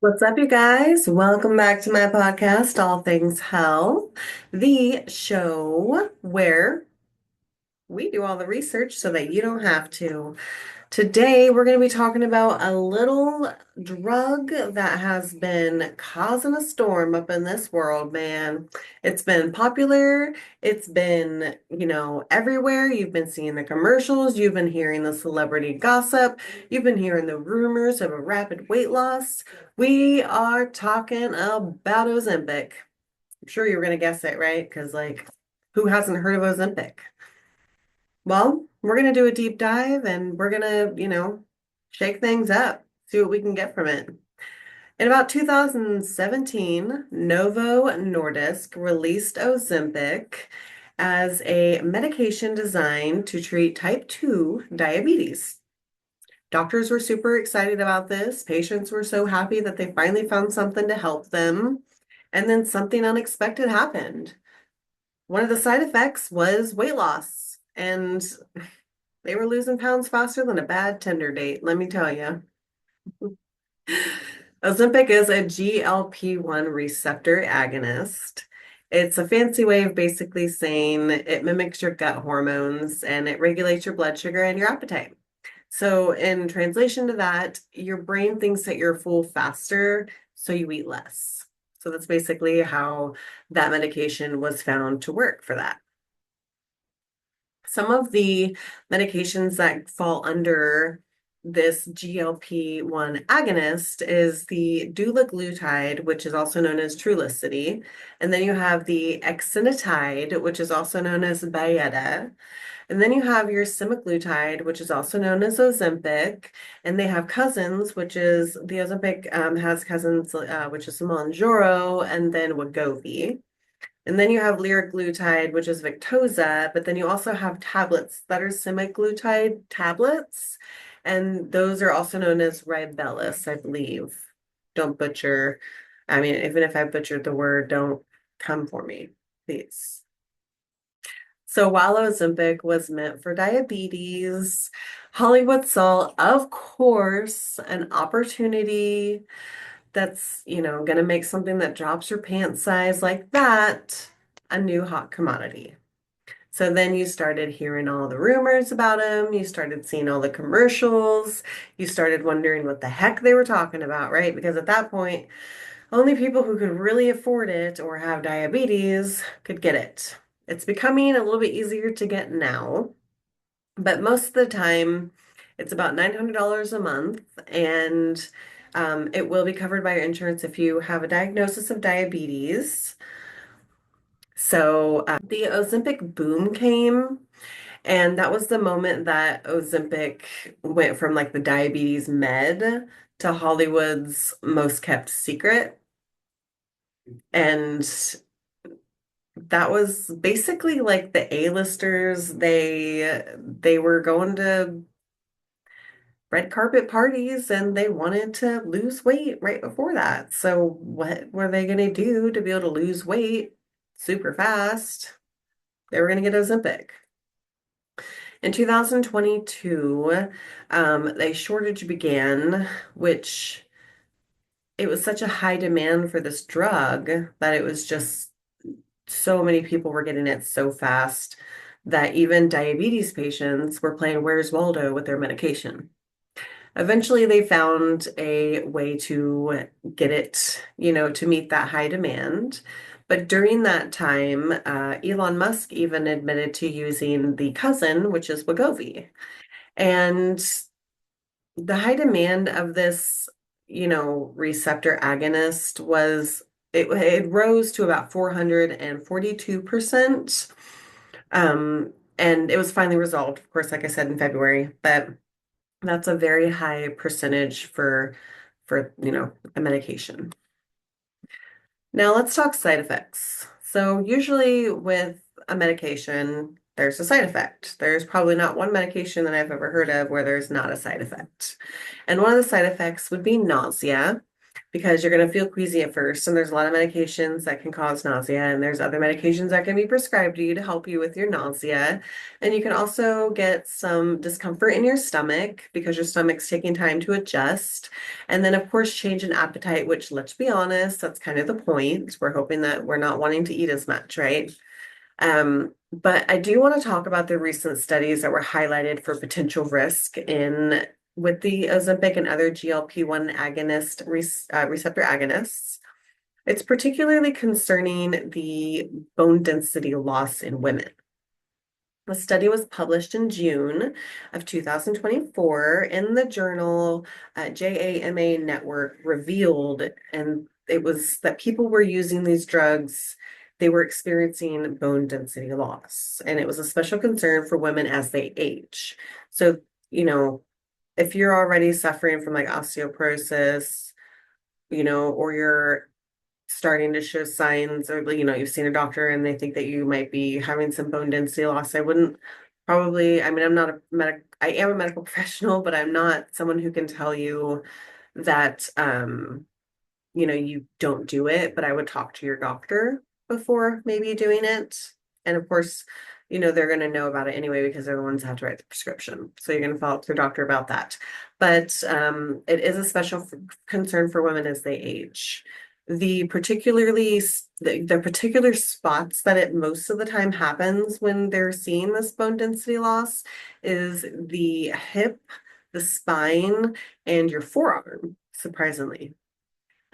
What's up, you guys? Welcome back to my podcast, All Things Health, the show where we do all the research so that you don't have to. Today, we're going to be talking about a little drug that has been causing a storm up in this world, man. It's been popular. It's been, everywhere. You've been seeing the commercials. You've been hearing the celebrity gossip. You've been hearing the rumors of a rapid weight loss. We are talking about Ozempic. I'm sure you were going to guess it, right? Because, who hasn't heard of Ozempic? Well, we're going to do a deep dive and we're going to, shake things up, see what we can get from it. In about 2017, Novo Nordisk released Ozempic as a medication designed to treat type 2 diabetes. Doctors were super excited about this. Patients were so happy that they finally found something to help them. And then something unexpected happened. One of the side effects was weight loss. And they were losing pounds faster than a bad Tinder date, let me tell you. Ozempic is a GLP-1 receptor agonist. It's a fancy way of basically saying it mimics your gut hormones and it regulates your blood sugar and your appetite. So, in translation to that, your brain thinks that you're full faster, so you eat less. So, that's basically how that medication was found to work for that. Some of the medications that fall under this GLP-1 agonist is the dulaglutide, which is also known as Trulicity. And then you have the exenatide, which is also known as Byetta. And then you have your semaglutide, which is also known as Ozempic. And they have cousins, which is the Ozempic has cousins, which is Mounjaro and then Wegovy. And then you have liraglutide, which is Victoza, but then you also have tablets that are semaglutide tablets, and those are also known as Ribellus, I believe. Don't butcher. I mean, even if I butchered the word, don't come for me, please. So while Ozempic was meant for diabetes, Hollywood saw, of course, an opportunity that's, going to make something that drops your pant size like that a new hot commodity. So then you started hearing all the rumors about him. You started seeing all the commercials. You started wondering what the heck they were talking about, right? Because at that point, only people who could really afford it or have diabetes could get it. It's becoming a little bit easier to get now, but most of the time, it's about $900 a month, and it will be covered by your insurance if you have a diagnosis of diabetes. So the Ozempic boom came, and that was the moment that Ozempic went from like the diabetes med to Hollywood's most kept secret. And that was basically like the A-listers. They were going to red carpet parties and they wanted to lose weight right before that. So what were they going to do to be able to lose weight super fast? They were going to get Ozempic. In 2022, a shortage began, which it was such a high demand for this drug that it was just so many people were getting it so fast that even diabetes patients were playing Where's Waldo with their medication. Eventually, they found a way to get it, to meet that high demand. But during that time, Elon Musk even admitted to using the cousin, which is Wegovy. And the high demand of this, receptor agonist was it rose to about 442%. And it was finally resolved, of course, like I said, in February, but that's a very high percentage for a medication. Now let's talk side effects. So usually with a medication, there's a side effect. There's probably not one medication that I've ever heard of where there's not a side effect. And one of the side effects would be nausea. because you're going to feel queasy at first. And there's a lot of medications that can cause nausea, and there's other medications that can be prescribed to you to help you with your nausea. And you can also get some discomfort in your stomach because your stomach's taking time to adjust. And then, of course, change in appetite, which, let's be honest, that's kind of the point. We're hoping that we're not wanting to eat as much, right? But I do want to talk about the recent studies that were highlighted for potential risk in with the Ozempic and other GLP-1 receptor agonists. It's particularly concerning the bone density loss in women. The study was published in June of 2024 in the journal JAMA Network revealed, and it was that people were using these drugs, they were experiencing bone density loss. And it was a special concern for women as they age. So, you know, if you're already suffering from like osteoporosis, or you're starting to show signs, or you've seen a doctor and they think that you might be having some bone density loss, I wouldn't probably, I mean, I am a medical professional, but I'm not someone who can tell you that you don't do it, but I would talk to your doctor before maybe doing it. And of course, they're going to know about it anyway because they're the ones that have to write the prescription. So you're going to follow up with your doctor about that. But it is a special concern for women as they age. The particular spots that it most of the time happens when they're seeing this bone density loss is the hip, the spine, and your forearm, surprisingly.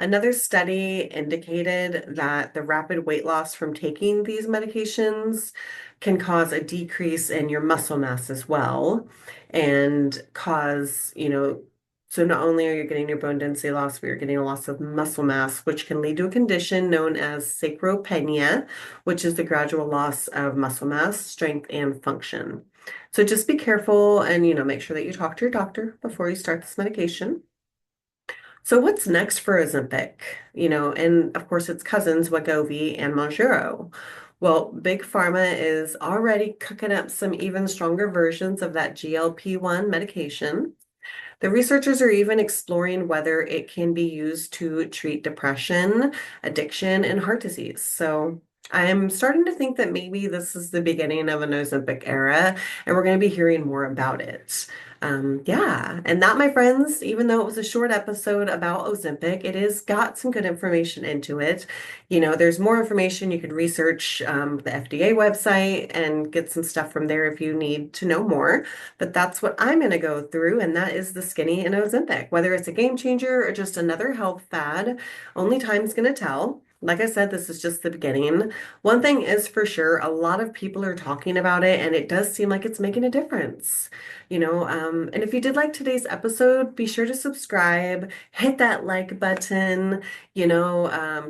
Another study indicated that the rapid weight loss from taking these medications can cause a decrease in your muscle mass as well, and cause, so not only are you getting your bone density loss, but you're getting a loss of muscle mass, which can lead to a condition known as sarcopenia, which is the gradual loss of muscle mass, strength, and function. So just be careful and, make sure that you talk to your doctor before you start this medication. So what's next for Ozempic? And of course its cousins, Wegovy and Mounjaro. Well, Big Pharma is already cooking up some even stronger versions of that GLP-1 medication. The researchers are even exploring whether it can be used to treat depression, addiction, and heart disease. So I'm starting to think that maybe this is the beginning of an Ozempic era, and we're going to be hearing more about it. Yeah, and that, my friends, even though it was a short episode about Ozempic, it has got some good information into it. There's more information. You could research the FDA website and get some stuff from there if you need to know more. But that's what I'm going to go through, and that is the skinny and Ozempic. Whether it's a game changer or just another health fad, only time's going to tell. Like I said, this is just the beginning. One thing is for sure, a lot of people are talking about it, and it does seem like it's making a difference. And if you did like today's episode, be sure to subscribe, hit that like button,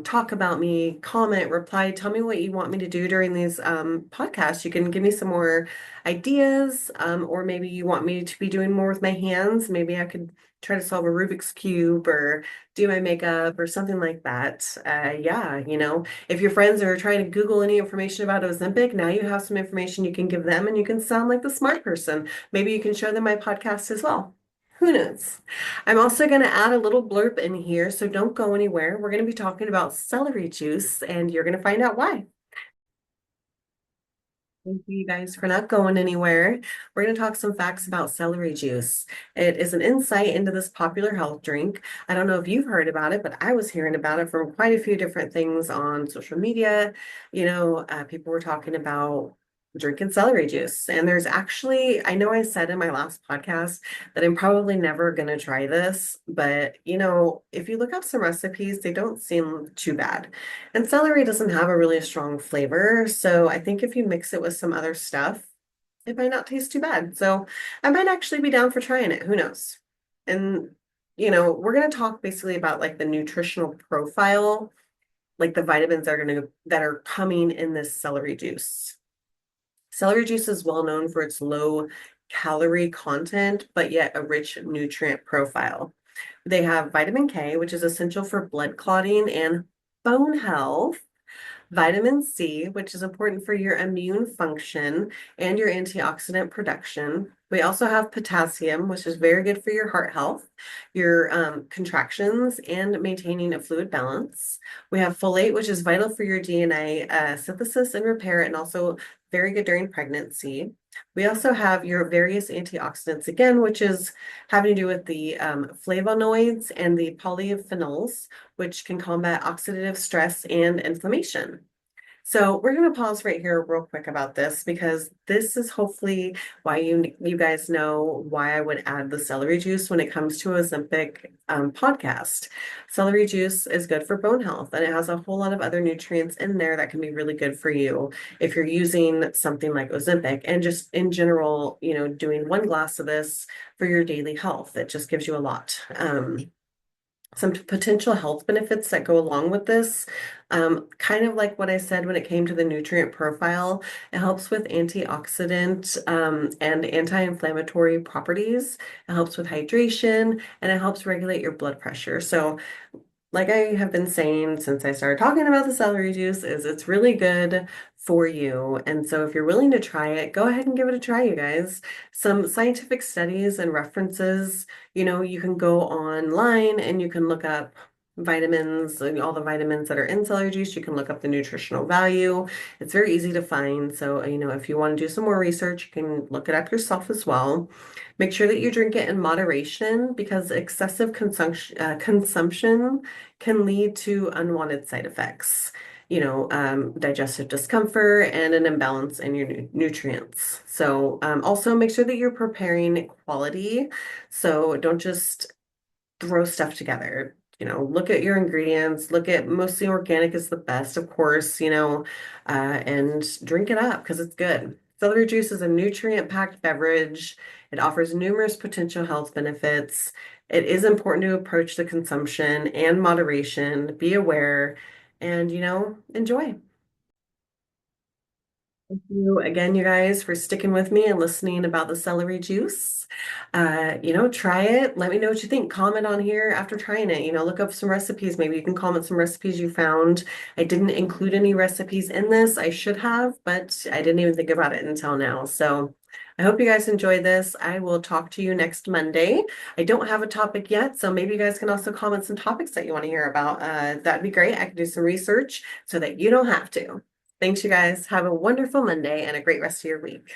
talk about me, comment, reply, tell me what you want me to do during these podcasts. You can give me some more ideas, or maybe you want me to be doing more with my hands. Maybe I could try to solve a Rubik's Cube or do my makeup or something like that. Yeah, if your friends are trying to Google any information about Ozempic, now you have some information you can give them and you can sound like the smart person. Maybe you can show them my podcast as well. Who knows? I'm also going to add a little blurb in here, so don't go anywhere. We're going to be talking about celery juice, and you're going to find out why. Thank you guys for not going anywhere. We're going to talk some facts about celery juice. It is an insight into this popular health drink. I don't know if you've heard about it, but I was hearing about it from quite a few different things on social media. People were talking about drinking celery juice. And there's actually, I know I said in my last podcast that I'm probably never going to try this, but if you look up some recipes, they don't seem too bad. And celery doesn't have a really strong flavor, so I think if you mix it with some other stuff, it might not taste too bad. So I might actually be down for trying it. Who knows? And we're going to talk basically about like the nutritional profile, like the vitamins that are coming in this celery juice. Celery juice is well known for its low calorie content, but yet a rich nutrient profile. They have vitamin K, which is essential for blood clotting and bone health. Vitamin C, which is important for your immune function and your antioxidant production. We also have potassium, which is very good for your heart health, your contractions, and maintaining a fluid balance. We have folate, which is vital for your DNA synthesis and repair, and also very good during pregnancy. We also have your various antioxidants again, which is having to do with the flavonoids and the polyphenols, which can combat oxidative stress and inflammation. So we're going to pause right here real quick about this because this is hopefully why you guys know why I would add the celery juice when it comes to a Ozempic podcast. Celery juice is good for bone health and it has a whole lot of other nutrients in there that can be really good for you if you're using something like Ozempic and just in general, doing one glass of this for your daily health. It just gives you a lot. Some potential health benefits that go along with this. Kind of like what I said when it came to the nutrient profile, it helps with antioxidant and anti-inflammatory properties. It helps with hydration and it helps regulate your blood pressure. So like I have been saying since I started talking about the celery juice, is it's really good for you. And so if you're willing to try it, go ahead and give it a try, you guys. Some scientific studies and references, you can go online and you can look up vitamins and all the vitamins that are in celery juice. You can look up the nutritional value. It's very easy to find. So, if you want to do some more research, you can look it up yourself as well. Make sure that you drink it in moderation because excessive consumption can lead to unwanted side effects, digestive discomfort and an imbalance in your nutrients. So, also make sure that you're preparing quality. So, don't just throw stuff together. Look at your ingredients, look at mostly organic is the best, of course, and drink it up because it's good. Celery juice is a nutrient-packed beverage. It offers numerous potential health benefits. It is important to approach the consumption and moderation, be aware, and, enjoy. Thank you again, you guys, for sticking with me and listening about the celery juice. Try it. Let me know what you think. Comment on here after trying it. Look up some recipes. Maybe you can comment some recipes you found. I didn't include any recipes in this. I should have, but I didn't even think about it until now. So I hope you guys enjoyed this. I will talk to you next Monday. I don't have a topic yet, so maybe you guys can also comment some topics that you want to hear about. That'd be great. I can do some research so that you don't have to. Thanks, you guys. Have a wonderful Monday and a great rest of your week.